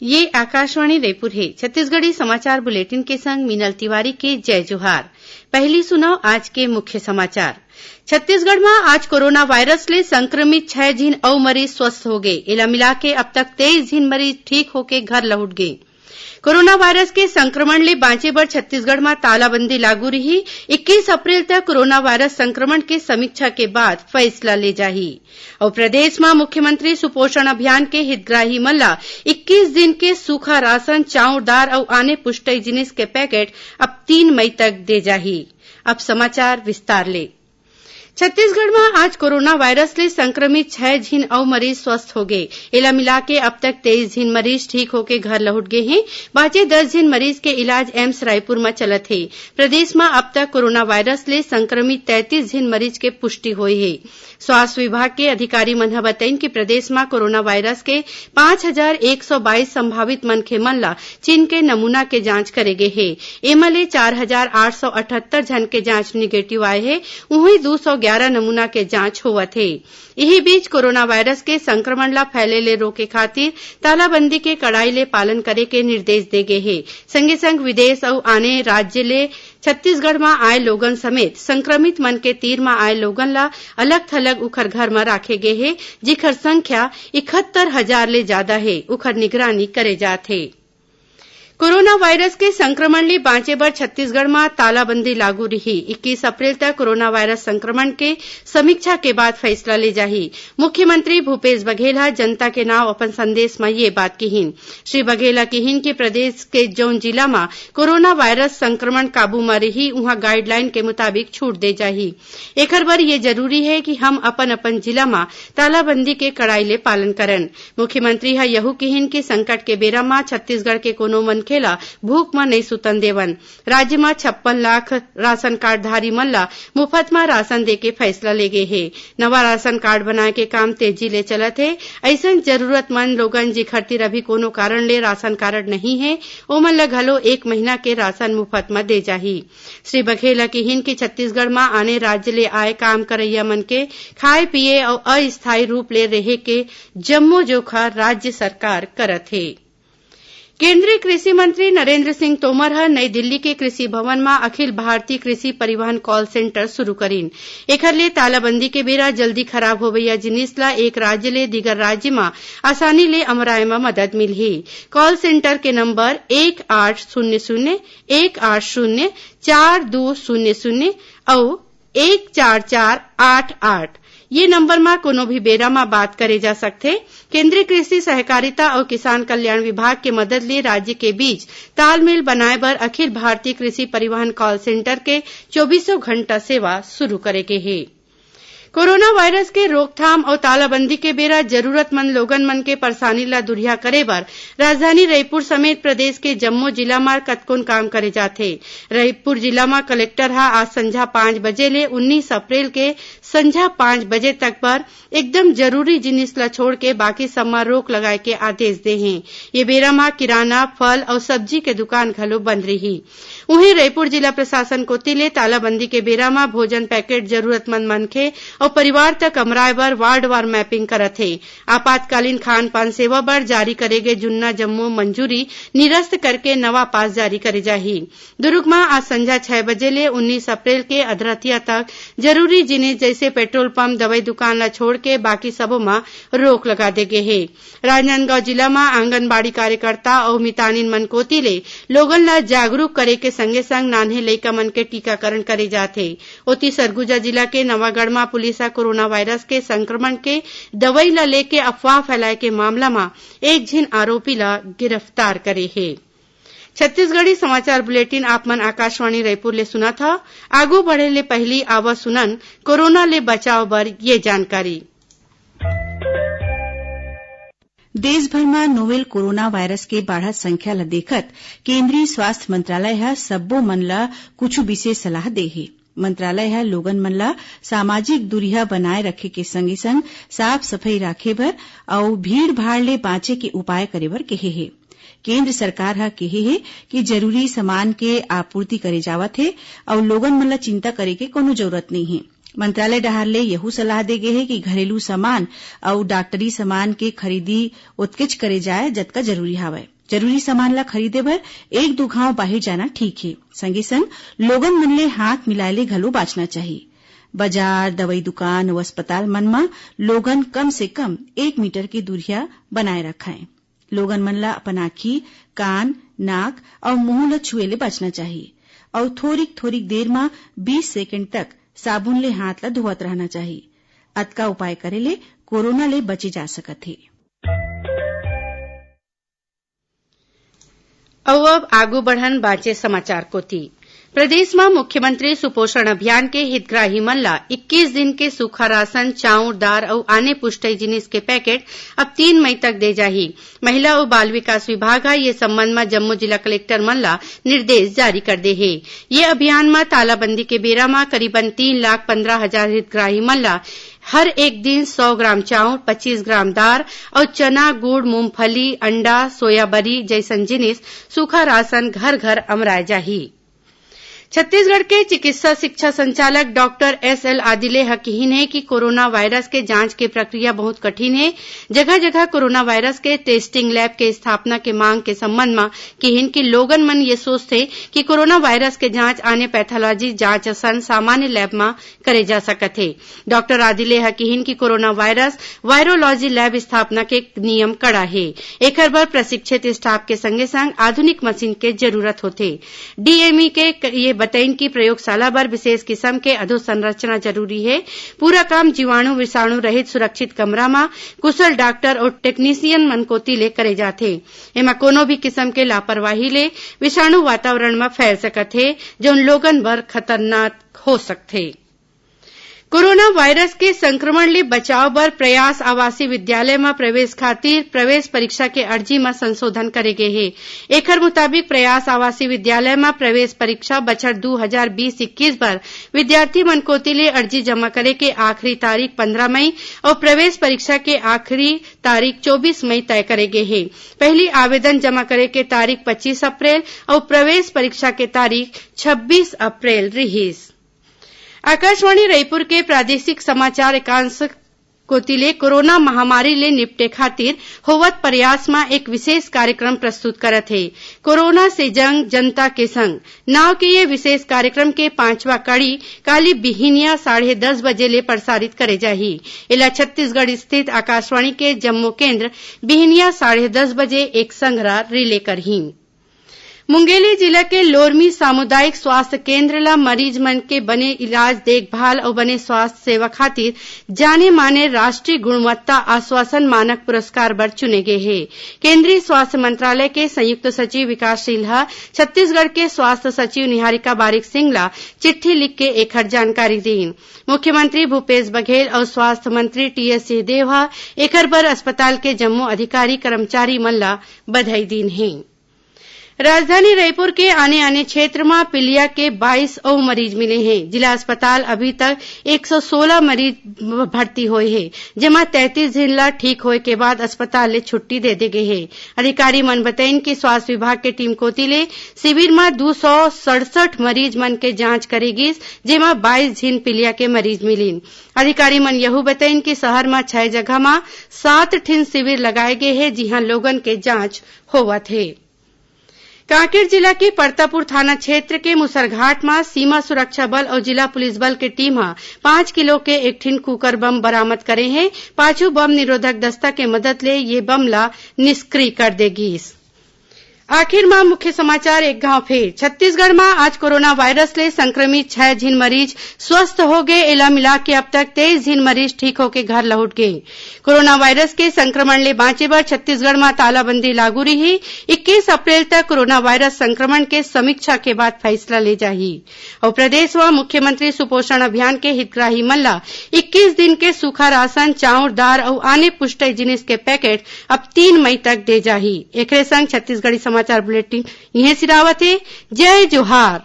ये आकाशवाणी रायपुर है। छत्तीसगढ़ी समाचार बुलेटिन के संग मीनल तिवारी के जय जोहार। पहली सुनाओ आज के मुख्य समाचार। छत्तीसगढ़ में आज कोरोना वायरस ले संक्रमित 6 झीन अउ मरीज स्वस्थ हो गए। एला मिलाके अब तक 23 झीन मरीज ठीक होके घर लौट गए। कोरोना वायरस के संक्रमण ले बांचे बर छत्तीसगढ़ में तालाबंदी लागू रही। 21 अप्रैल तक कोरोना वायरस संक्रमण के समीक्षा के बाद फैसला ले जाही। और प्रदेश में मुख्यमंत्री सुपोषण अभियान के हितग्राही मन ला 21 दिन के सूखा राशन, चाउर, दाल और आने पुष्टि जिनिस के पैकेट अब 3 मई तक दे जाही। अब समाचार विस्तार ले। छत्तीसगढ़ में आज कोरोना वायरस ले संक्रमित 6 झीन अउ मरीज स्वस्थ हो गए। एला मिलाके अब तक 23 झीन मरीज ठीक होके घर लौट गए हैं। बाचे 10 झीन मरीज के इलाज एम्स रायपुर में चलत है। प्रदेश में अब तक कोरोना वायरस ले संक्रमित 33 झीन मरीज के पुष्टि हुई है। स्वास्थ्य विभाग के अधिकारी मन ह बताइन कि प्रदेश में कोरोना वायरस के 5122 संभावित मनखे मन ला चीन के नमूना के जांच करे गे हे। एमा ले 4878 जन के जांच निगेटिव आए हे। उही 211 नमूना के जांच होवत है। यही बीच कोरोना वायरस के संक्रमण ला फैले ले रोके खातिर तालाबंदी के कड़ाई ले पालन करे के निर्देश दे गे हे। संगे संग विदेश और आने राज्य ले छत्तीसगढ़ में आए लोगन समेत संक्रमित मन के तीर में आए लोगन ला अलग थलग उखर घर में राखे गे हे, जिखर संख्या 71,000 ले ज्यादा है। उखर निगरानी करे जात है। कोरोना वायरस के संक्रमण ले बांचे बर छत्तीसगढ़ में तालाबंदी लागू रही। 21 अप्रैल तक कोरोना वायरस संक्रमण के समीक्षा के बाद फैसला ले जाही। मुख्यमंत्री भूपेश बघेल ह जनता के नाव अपन संदेश में ये बात कहिन। श्री बघेल कहिन कि प्रदेश के जौन जिला में कोरोना वायरस संक्रमण काबू में रही उहाँ गाइडलाइन के मुताबिक छूट दे जाही। एकर बर ये जरूरी है कि हम अपन अपन जिला में तालाबंदी के कड़ाई ले पालन करन। मुख्यमंत्री ह यहू कहिन कि संकट के बेरा में छत्तीसगढ़ के कोनो मनखेला भूख में नहीं सुतन देवन। राज्य में 56 लाख राशन कार्डधारी मन ला मुफ्त में राशन दे के फैसला ले गए है। नवा राशन कार्ड बनाए के काम तेजी ले चलत है। ऐसन जरूरतमंद लोगन जेखर तीर अभी कोनो कारण ले राशन कार्ड नहीं है ओमन ला घलो 1 महीना के राशन मुफ्त में दे जाही। श्री बघेल कहिन कि छत्तीसगढ़ में आने राज्य ले आए काम करैया मन के खाए पिए और अस्थायी रूप ले रहे के जम्मो जोखा राज्य सरकार करत है। केंद्रीय कृषि मंत्री नरेंद्र सिंह तोमर ह नई दिल्ली के कृषि भवन में अखिल भारतीय कृषि परिवहन कॉल सेंटर शुरू करीन। एखर ले तालाबंदी के बेरा जल्दी खराब होवैया जिनिस ला एक राज्य ले दीगर राज्य में आसानी ले अमराए में मदद मिलही। कॉल सेंटर के नंबर 1800 180 4200 और 14488 ये नंबर में कोनो भी बेरा में बात करे जा सकथे। केंद्रीय कृषि सहकारिता और किसान कल्याण विभाग के मदद ले राज्य के बीच तालमेल बनाए बर अखिल भारतीय कृषि परिवहन कॉल सेंटर के 24 घंटा सेवा शुरू करेगे है। कोरोना वायरस के रोकथाम और तालाबंदी के बेरा जरूरतमंद लोगन मन के परेशानी ला दुरिहा करे बर राजधानी रायपुर समेत प्रदेश के जम्मो जिला में कतकोन काम करे जाथे। रायपुर जिला में कलेक्टर हा आज संझा 5 बजे ले 19 अप्रैल के संझा 5 बजे तक पर एकदम जरूरी जिनिस ला छोड़ के बाकी सब में रोक लगाए के आदेश दे हैं। ये बेरा में किराना, फल और सब्जी के दुकान घलो बंद रही। वहीं रायपुर जिला प्रशासन कोती ले तालाबंदी के बेरा में भोजन पैकेट जरूरतमंद मनखे और परिवार तक अमराए बर वार्डवार मैपिंग करत है। आपातकालीन खान पान सेवा बर जारी करेगे जुन्ना जम्मो मंजूरी निरस्त करके नवा पास जारी करे जाही। दुर्ग में आज संझा 6 बजे ले 19 अप्रैल के अधरतिया तक जरूरी जिनिस जैसे पेट्रोल पंप, दवाई दुकान ला छोड़ के बाकी सबो में रोक लगा देगे है। राजनांदगांव जिला में आंगनबाड़ी कार्यकर्ता और मितानिन मन कोती ले लोगन ला जागरूक करे के संगे संग नान्हे लइका मन के टीकाकरण करे जाथे। ओती सरगुजा जिला के नवागढ़ में पुलिस कोरोना वायरस के संक्रमण के दवाई ला लेके अफवाह फैलाए के मामला में एक झीन आरोपी ला गिरफ्तार करे है। छत्तीसगढ़ी समाचार बुलेटिन आप मन आकाशवाणी रायपुर ले सुना था। आगू बढ़े ले पहली आवा सुनन कोरोना ले बचाव बर ये जानकारी। देश भर में नोवेल कोरोना वायरस के बाढ़त संख्या ल देखत केंद्रीय स्वास्थ्य मंत्रालय ह सब्बो मन ला कुछ विशेष सलाह दे हे। मंत्रालय ह लोगन मन ला सामाजिक दूरिया बनाए रखे के संगे संग साफ सफाई राखे बर और भीड़ भाड़ ले बाँचे के उपाय करे बर केहे हे। केंद्र सरकार ह केहे हे कि जरूरी सामान के आपूर्ति करे जावत हे और लोगन मन ला चिंता करे के कोनो जरूरत नहीं है। मंत्रालय डहार ले यहू सलाह दे गे हे कि घरेलू सामान और डॉक्टरी सामान के खरीदी ओतकेच करे जाए जतका जरूरी हावय। जरूरी सामान ला खरीदे बर एक दो घाव बाहिर जाना ठीक है। संगे संग लोगन मन ले हाथ मिलाए घलो बाँचना चाहिए। बाजार, दवई दुकान और अस्पताल मन म लोगन कम से कम 1 मीटर की दूरिया बनाए रखाएं। लोगन मन ला अपन आँखी, कान, नाक और मुंह ल छुए ले बचना चाहिए और थोरिक देर में 20 सेकंड तक साबुन ले हाथ ला धोवत रहना चाहिए। अतका उपाय करे ले कोरोना ले बचे जा सकत है। अब आगू बढ़न बाचे समाचार कोती। प्रदेश में मुख्यमंत्री सुपोषण अभियान के हितग्राही मन ला 21 दिन के सूखा राशन, चाउर, दार और आने पुष्टि जिनिस के पैकेट अब 3 मई तक दे जाही। महिला और बाल विकास विभाग ये संबंध में जम्मू जिला कलेक्टर मन ला निर्देश जारी कर दे है। ये अभियान में तालाबंदी के बेरा में करीबन 3,15,000 हितग्राही मन ला हर एक दिन 100 ग्राम चाउर, 25 ग्राम दार और चना, गुड़, मूंगफली, अंडा, सोयाबरी जैसन जिनिस सूखा राशन घर घर अमराय जाही। छत्तीसगढ़ के चिकित्सा शिक्षा संचालक डॉक्टर एसएल आदिले हकीन है कि कोरोना वायरस के जांच की प्रक्रिया बहुत कठिन है। जगह जगह कोरोना वायरस के टेस्टिंग लैब के स्थापना के मांग के संबंध में कहिन कि लोगन मन ये सोचते कि कोरोना वायरस के जांच आने पैथोलॉजी जांच असन सामान्य लैब में करे जा सकत है। डॉक्टर आदिले हकीन कि कोरोना वायरस वायरोलॉजी लैब स्थापना के नियम कड़ा है। एकर बर प्रशिक्षित स्टाफ के संगे संग आधुनिक मशीन के जरूरत होथे। डीएमई के ये बताइन की प्रयोगशाला बर विशेष किस्म के अधोसंरचना जरूरी है। पूरा काम जीवाणु विषाणु रहित सुरक्षित कमरा में कुशल डॉक्टर और टेक्नीशियन मन कोती ले करे जाथे। एमा कोनो भी किस्म के लापरवाही ले विषाणु वातावरण में फैल सकत है, जोन लोगन बर खतरनाक हो सकथे। कोरोना वायरस के संक्रमण ले बचाव बर प्रयास आवासीय विद्यालय में प्रवेश खातिर प्रवेश परीक्षा के अर्जी में संशोधन करे गे हे। एकर मुताबिक प्रयास आवासीय विद्यालय में प्रवेश परीक्षा बछर 2020-21 बर विद्यार्थी मन कोती ले अर्जी जमा करे के आखिरी तारीख 15 मई और प्रवेश परीक्षा के आखिरी तारीख 24 मई तय करे गे हे। पहली आवेदन जमा करे के तारीख 25 अप्रैल और प्रवेश परीक्षा के तारीख 26 अप्रैल रहीस। आकाशवाणी रायपुर के प्रादेशिक समाचार एकांश कोतिले कोरोना महामारी ले निपटे खातिर होवत प्रयास में एक विशेष कार्यक्रम प्रस्तुत करत है। कोरोना से जंग जनता के संग नाव के ये विशेष कार्यक्रम के 5वां कड़ी काली बिहिनिया 10:30 बजे ले प्रसारित करे जाही। इला छत्तीसगढ़ स्थित आकाशवाणी के जम्मू केंद्र बिहिनिया 10:30 बजे एक संग्रह रिले करही। मुंगेली जिला के लोरमी सामुदायिक स्वास्थ्य केंद्र ला मरीज मन के बने इलाज देखभाल और बने स्वास्थ्य सेवा खातिर जाने माने राष्ट्रीय गुणवत्ता आश्वासन मानक पुरस्कार बर चुने गए हैं। केंद्रीय स्वास्थ्य मंत्रालय के संयुक्त सचिव विकास सिन्हा छत्तीसगढ़ के स्वास्थ्य सचिव निहारिका बारिक सिंह ला चिट्ठी लिख के एकर जानकारी दीन। मुख्यमंत्री भूपेश बघेल और स्वास्थ्य मंत्री टीएस सिंहदेव एकर बर अस्पताल के जम्मू अधिकारी कर्मचारी मन ला बधाई दीन है। राजधानी रायपुर के आने क्षेत्र में पीलिया के 22 और मरीज मिले हैं। जिला अस्पताल अभी तक 116 मरीज भर्ती हुए हैं, जेमा 33 दिन ला ठीक होए के बाद अस्पताल ले छुट्टी दे दे गए है। अधिकारी मन बताइन कि स्वास्थ्य विभाग के टीम कोती ले शिविर में 267 मरीज मन के जांच करेगिस, जेमा 22 दिन पीलिया के मरीज मिलीन। अधिकारी मन यहू बताइन कि शहर में 6 जगह में 7 ठिन शिविर लगाए गए हैं, जिहां लोगन के जांच होवत है। कांकेर जिला के परतापुर थाना क्षेत्र के मुसरघाट में सीमा सुरक्षा बल और जिला पुलिस बल के टीम 5 किलो के एक ठिन कुकर बम बरामद करे हैं। 5 बम निरोधक दस्ता के मदद ले ये बम ला निष्क्रिय कर देगी। आखिर में मुख्य समाचार एक गांव फिर। छत्तीसगढ़ में आज कोरोना वायरस ले संक्रमित 6 झिन मरीज स्वस्थ हो गए। इला मिला के अब तक 23 झिन मरीज ठीक होके घर लौट गए। कोरोना वायरस के संक्रमण ले बांचे बर छत्तीसगढ़ में तालाबंदी लागू रही। 21 अप्रैल तक कोरोना वायरस संक्रमण के समीक्षा के बाद फैसला ले जाही। और प्रदेश व मुख्यमंत्री सुपोषण अभियान के हितग्राही मन ला 21 दिन के सूखा राशन, चाउर, दार और आने पुष्टि जिनिस के पैकेट अब 3 मई तक दे जाही। एकरे संग छत्तीसगढ़ी समाचार बुलेटिन इहे सिरावत है। जय जोहार।